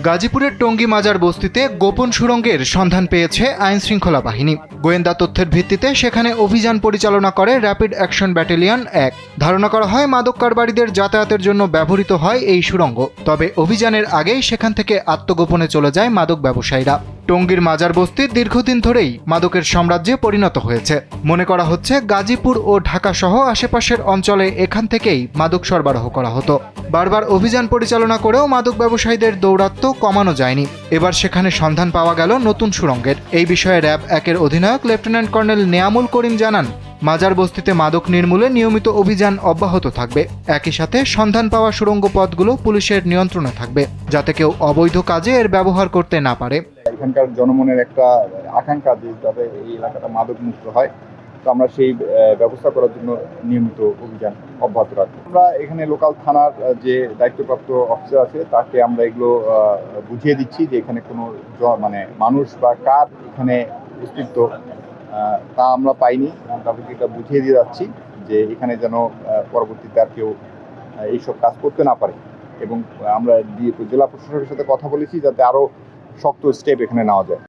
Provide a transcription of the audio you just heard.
গাজীপুরের টঙ্গী মাজার বস্তিতে গোপন সুড়ঙ্গের সন্ধান পেয়েছে আইনশৃঙ্খলা বাহিনী। গোয়েন্দা তথ্যের ভিত্তিতে সেখানে অভিযান পরিচালনা করে র্যাপিড অ্যাকশন ব্যাটালিয়ন ১। ধারণা করা হয় মাদক কারবারিদের যাতায়াতের জন্য ব্যবহৃত হয় এই সুড়ঙ্গ। তবে অভিযানের আগেই সেখান থেকে আত্মগোপনে চলে যায় মাদক ব্যবসায়ীরা। টঙ্গীর মাজার বস্তি দীর্ঘদিন ধরেই মাদকের সাম্রাজ্যে পরিণত হয়েছে। মনে করা হচ্ছে গাজীপুর ও ঢাকা সহ আশেপাশের অঞ্চলে এখান থেকেই মাদক সরবরাহ করা হতো। বারবার অভিযান পরিচালনা করেও মাদক ব্যবসায়ীদের দৌরাত্ম্য কমানো যায়নি। এবার সেখানে সন্ধান পাওয়া গেল নতুন সুড়ঙ্গের। এই বিষয়ে র্যাব ১-এর অধিনায়ক লেফটেন্যান্ট কর্নেল নেয়ামুল করিম জানান, মাজার বস্তিতে মাদক নির্মূলে নিয়মিত অভিযান অব্যাহত থাকবে। একই সাথে সন্ধান পাওয়া সুড়ঙ্গ পথগুলো পুলিশের নিয়ন্ত্রণে থাকবে, যাতে কেউ অবৈধ কাজে এর ব্যবহার করতে না পারে। এখানকার জনমনের একটা আকাঙ্ক্ষা যে যাতে এই এলাকাটা মাদক মুক্ত হয়, তো আমরা সেই ব্যবস্থা করার জন্য নিয়মিত অভিযান অব্যাহত রাখবো। আমরা এখানে লোকাল থানার যে দায়িত্বপ্রাপ্ত অফিসার আছে তাকে আমরা এগুলো বুঝিয়ে দিচ্ছি যে এখানে কোনো মানুষ বা কার এখানে অস্তিত্ব তা আমরা পাইনি। তাদেরকে এটা বুঝিয়ে দিয়ে যাচ্ছি যে এখানে যেন পরবর্তীতে আর কেউ এইসব কাজ করতে না পারে, এবং আমরা জেলা প্রশাসকের সাথে কথা বলেছি যাতে আরও শক্ত স্টেপ এখানে নেওয়া যায়।